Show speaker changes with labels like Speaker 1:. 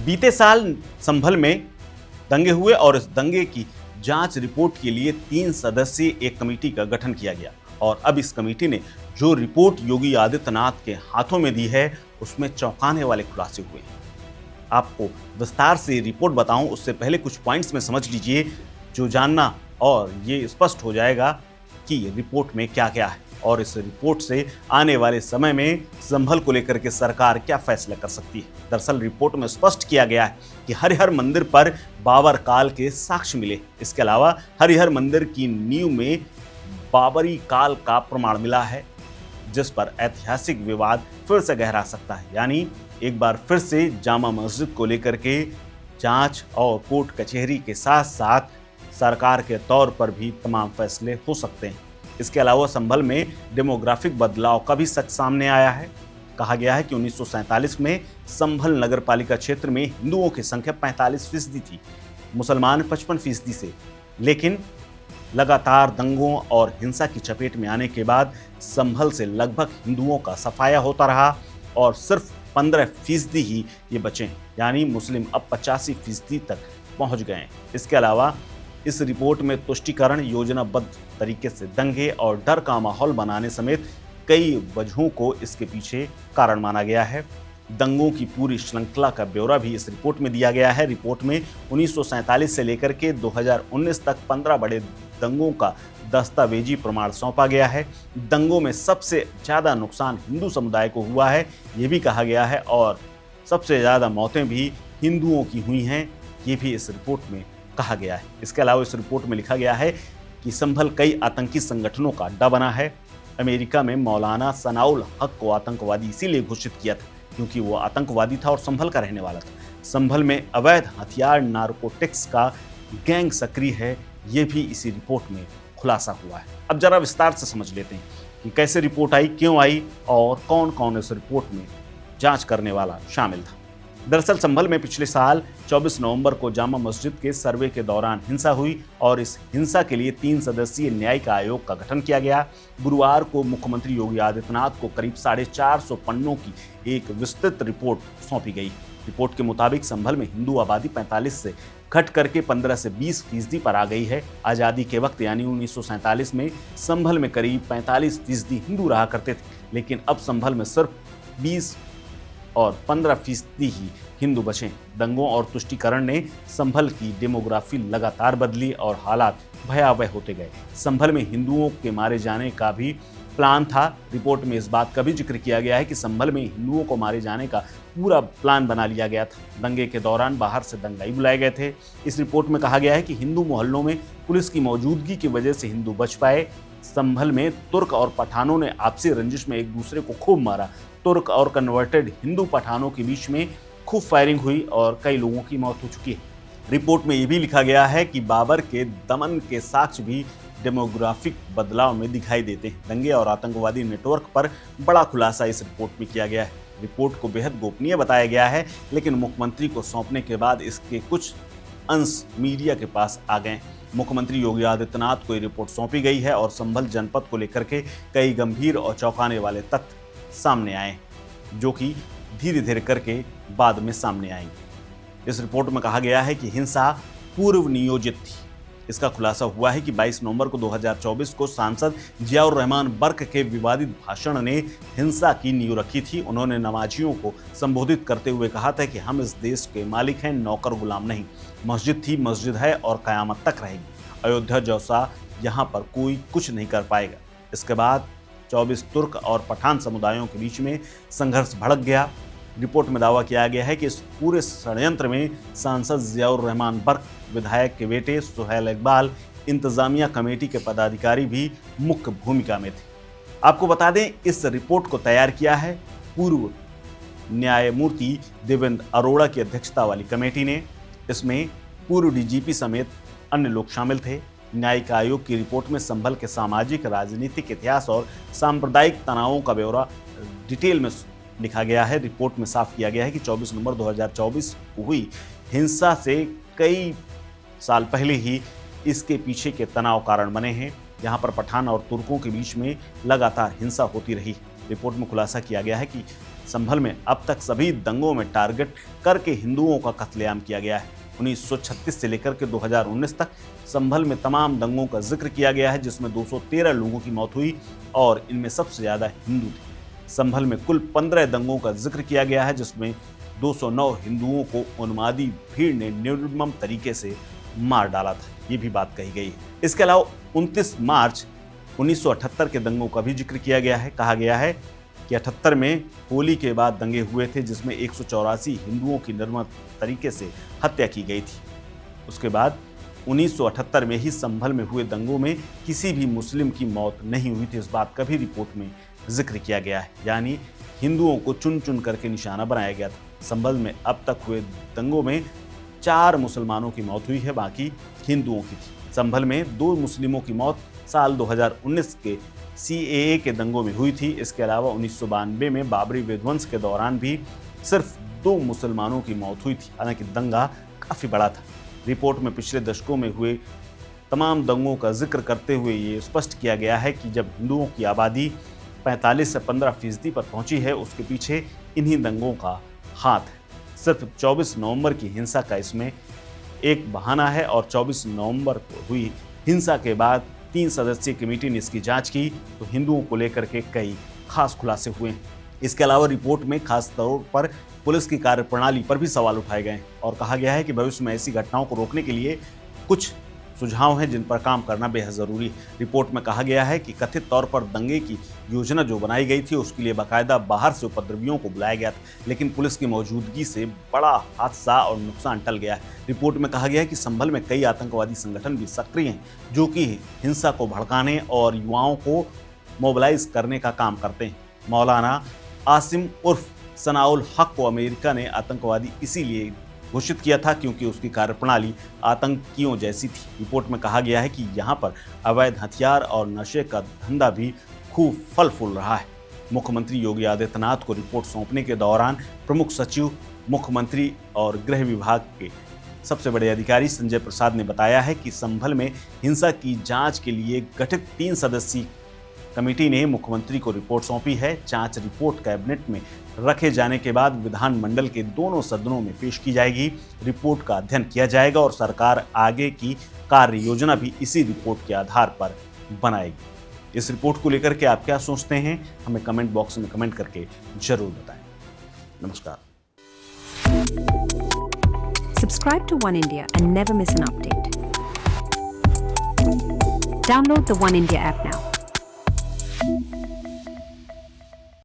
Speaker 1: बीते साल संभल में दंगे हुए और इस दंगे की जांच रिपोर्ट के लिए 3 सदस्यीय एक कमेटी का गठन किया गया और अब इस कमेटी ने जो रिपोर्ट योगी आदित्यनाथ के हाथों में दी है उसमें चौंकाने वाले खुलासे हुए। आपको विस्तार से रिपोर्ट बताऊं उससे पहले कुछ पॉइंट्स में समझ लीजिए जो जानना और ये स्पष्ट हो जाएगा कि रिपोर्ट में क्या क्या है और इस रिपोर्ट से आने वाले समय में संभल को लेकर के सरकार क्या फैसला कर सकती है। दरअसल रिपोर्ट में स्पष्ट किया गया है कि हरिहर मंदिर पर बाबर काल के साक्ष्य मिले। इसके अलावा हरिहर मंदिर की नींव में बाबरी काल का प्रमाण मिला है जिस पर ऐतिहासिक विवाद फिर से गहरा सकता है। यानी एक बार फिर से जामा मस्जिद को लेकर के जांच और कोर्ट कचहरी के साथ साथ सरकार के तौर पर भी तमाम फैसले हो सकते हैं। इसके अलावा संभल में डेमोग्राफिक बदलाव का भी सच सामने आया है। कहा गया है कि 1947 में संभल नगर पालिका क्षेत्र में हिंदुओं की संख्या 45% थी, मुसलमान 55% से, लेकिन लगातार दंगों और हिंसा की चपेट में आने के बाद संभल से लगभग हिंदुओं का सफाया होता रहा और सिर्फ 15% ही ये बचे, यानी मुस्लिम अब 85% तक पहुंच गए हैं। इसके अलावा इस रिपोर्ट में तुष्टीकरण, योजनाबद्ध तरीके से दंगे और डर का माहौल बनाने समेत कई वजहों को इसके पीछे कारण माना गया है। दंगों की पूरी श्रृंखला का ब्यौरा भी इस रिपोर्ट में दिया गया है। रिपोर्ट में 1947 से लेकर के 2019 तक 15 बड़े दंगों का दस्तावेजी प्रमाण सौंपा गया है। दंगों में सबसे ज़्यादा नुकसान हिंदू समुदाय को हुआ है, ये भी कहा गया है, और सबसे ज़्यादा मौतें भी हिंदुओं की हुई हैं, ये भी इस रिपोर्ट में कहा गया है। इसके अलावा इस रिपोर्ट में लिखा गया है कि संभल कई आतंकी संगठनों का अड्डा बना है। अमेरिका में मौलाना सनाउल हक को आतंकवादी इसीलिए घोषित किया था क्योंकि वो आतंकवादी था और संभल का रहने वाला था। संभल में अवैध हथियार नारकोटिक्स का गैंग सक्रिय है, ये भी इसी रिपोर्ट में खुलासा हुआ है। अब जरा विस्तार से समझ लेते हैं कि कैसे रिपोर्ट आई, क्यों आई और कौन कौन इस रिपोर्ट में जांच करने वाला शामिल था। दरअसल संभल में पिछले साल 24 नवंबर को जामा मस्जिद के सर्वे के दौरान हिंसा हुई और इस हिंसा के लिए 3 सदस्यीय न्यायिक आयोग का गठन किया गया। गुरुवार को मुख्यमंत्री योगी आदित्यनाथ को करीब 450 पन्नों की एक विस्तृत रिपोर्ट सौंपी गई। रिपोर्ट के मुताबिक संभल में हिंदू आबादी 45 से घट करके 15 से 20% पर आ गई है। आज़ादी के वक्त यानी 1947 में संभल में करीब 45% हिंदू रहा करते थे, लेकिन अब संभल में सिर्फ 20 और 15% ही हिंदू बचे। दंगों और तुष्टीकरण ने संभल की डेमोग्राफी लगातार बदली और हालात भयावह होते गए। संभल में हिंदुओं के मारे जाने का भी प्लान था। रिपोर्ट में इस बात का भी जिक्र किया गया है कि संभल में हिंदुओं को मारे जाने का पूरा प्लान बना लिया गया था। दंगे के दौरान बाहर से दंगाई बुलाए गए थे। इस रिपोर्ट में कहा गया है कि हिंदू मोहल्लों में पुलिस की मौजूदगी की वजह से हिंदू बच पाए। संभल में तुर्क और पठानों ने आपसी रंजिश में एक दूसरे को खूब मारा। तुर्क और कन्वर्टेड हिंदू पठानों के बीच में खूब फायरिंग हुई और कई लोगों की मौत हो चुकी है। रिपोर्ट में ये भी लिखा गया है कि बाबर के दमन के साक्ष्य भी डेमोग्राफिक बदलाव में दिखाई देते हैं। दंगे और आतंकवादी नेटवर्क पर बड़ा खुलासा इस रिपोर्ट में किया गया है। रिपोर्ट को बेहद गोपनीय बताया गया है, लेकिन मुख्यमंत्री को सौंपने के बाद इसके कुछ अंश मीडिया के पास आ गए। मुख्यमंत्री योगी आदित्यनाथ को ये रिपोर्ट सौंपी गई है और संभल जनपद को लेकर के कई गंभीर और चौंकाने वाले तथ्य सामने आए जो कि धीरे धीरे करके बाद में सामने आएंगे। इस रिपोर्ट में कहा गया है कि हिंसा पूर्व नियोजित थी। इसका खुलासा हुआ है कि 22 नवंबर को 2024 को सांसद जियाउर रहमान बर्क के विवादित भाषण ने हिंसा की नींव रखी थी। उन्होंने नमाजियों को संबोधित करते हुए कहा था कि हम इस देश के मालिक हैं, नौकर गुलाम नहीं। मस्जिद थी, मस्जिद है और क़यामत तक रहेगी। अयोध्या जैसा यहाँ पर कोई कुछ नहीं कर पाएगा। इसके बाद 24 तुर्क और पठान समुदायों के बीच में संघर्ष भड़क गया। रिपोर्ट में दावा किया गया है कि इस पूरे षड्यंत्र में सांसद जियाउर रहमान बर्क, विधायक के बेटे सुहेल इकबाल, इंतजामिया कमेटी के पदाधिकारी भी मुख्य भूमिका में थे। आपको बता दें, इस रिपोर्ट को तैयार किया है पूर्व न्यायमूर्ति देवेंद्र अरोड़ा की अध्यक्षता वाली कमेटी ने। इसमें पूर्व डीजीपी समेत अन्य लोग शामिल थे। न्यायिक आयोग की रिपोर्ट में संभल के सामाजिक, राजनीतिक इतिहास और सांप्रदायिक तनावों का ब्यौरा डिटेल में लिखा गया है। रिपोर्ट में साफ किया गया है कि 24 नवंबर 2024 को हुई हिंसा से कई साल पहले ही इसके पीछे के तनाव कारण बने हैं। यहाँ पर पठान और तुर्कों के बीच में लगातार हिंसा होती रही। रिपोर्ट में खुलासा किया गया है कि संभल में अब तक सभी दंगों में टारगेट करके हिंदुओं का कत्लेआम किया गया है। 1936 से लेकर के 2019 तक संभल में तमाम दंगों का जिक्र किया गया है, जिसमें 213 लोगों की मौत हुई और इनमें सबसे ज्यादा हिंदू थे। संभल में कुल 15 दंगों का जिक्र किया गया है, जिसमें 209 हिंदुओं को उन्मादी भीड़ ने निर्मम तरीके से मार डाला था, ये भी बात कही गई है। इसके अलावा 29 मार्च 1978 के दंगों का भी जिक्र किया गया है। कहा गया है कि 78 में होली के बाद दंगे हुए थे, जिसमें 184 हिंदुओं की निर्मम तरीके से हत्या की गई थी। उसके बाद 1978 में ही संभल में हुए दंगों में किसी भी मुस्लिम की मौत नहीं हुई थी, इस बात का भी रिपोर्ट में जिक्र किया गया है। यानी हिंदुओं को चुन चुन करके निशाना बनाया गया था। संभल में अब तक हुए दंगों में 4 मुसलमानों की मौत हुई है, बाकी हिंदुओं की थी। संभल में 2 मुस्लिमों की मौत साल 2019 के CAA के दंगों में हुई थी। इसके अलावा 1992 में बाबरी विध्वंस के दौरान भी सिर्फ 2 मुसलमानों की मौत हुई थी, हालांकि दंगा काफ़ी बड़ा था। रिपोर्ट में पिछले दशकों में हुए तमाम दंगों का जिक्र करते हुए ये स्पष्ट किया गया है कि जब हिंदुओं की आबादी 45 से 15% पर पहुंची है, उसके पीछे इन्हीं दंगों का हाथ है। सिर्फ 24 नवंबर की हिंसा का इसमें एक बहाना है और 24 नवंबर को हुई हिंसा के बाद 3 सदस्यीय कमेटी ने इसकी जांच की तो हिंदुओं को लेकर के कई खास खुलासे हुए हैं। इसके अलावा रिपोर्ट में खास तौर पर पुलिस की कार्यप्रणाली पर भी सवाल उठाए गए और कहा गया है कि भविष्य में ऐसी घटनाओं को रोकने के लिए कुछ सुझाव हैं जिन पर काम करना बेहद ज़रूरी है। रिपोर्ट में कहा गया है कि कथित तौर पर दंगे की योजना जो बनाई गई थी उसके लिए बाकायदा बाहर से उपद्रवियों को बुलाया गया था, लेकिन पुलिस की मौजूदगी से बड़ा हादसा और नुकसान टल गया है। रिपोर्ट में कहा गया है कि संभल में कई आतंकवादी संगठन भी सक्रिय हैं जो कि हिंसा को भड़काने और युवाओं को मोबिलाइज करने का काम करते हैं। मौलाना आसिम उर्फ सनाउल हक को अमेरिका ने आतंकवादी इसीलिए घोषित किया था क्योंकि उसकी कार्यप्रणाली आतंकियों जैसी थी। रिपोर्ट में कहा गया है कि यहाँ पर अवैध हथियार और नशे का धंधा भी खूब फल फूल रहा है। मुख्यमंत्री योगी आदित्यनाथ को रिपोर्ट सौंपने के दौरान प्रमुख सचिव मुख्यमंत्री और गृह विभाग के सबसे बड़े अधिकारी संजय प्रसाद ने बताया है कि संभल में हिंसा की जांच के लिए गठित 3 सदस्यीय कमेटी ने मुख्यमंत्री को रिपोर्ट सौंपी है। जांच रिपोर्ट कैबिनेट में रखे जाने के बाद विधानमंडल के दोनों सदनों में पेश की जाएगी। रिपोर्ट का अध्ययन किया जाएगा और सरकार आगे की कार्य योजना भी इसी रिपोर्ट के आधार पर बनाएगी। इस रिपोर्ट को लेकर के आप क्या सोचते हैं, हमें कमेंट बॉक्स में कमेंट करके जरूर बताएं। नमस्कार।
Speaker 2: Subscribe to One India and never miss an update. Download the One India app now.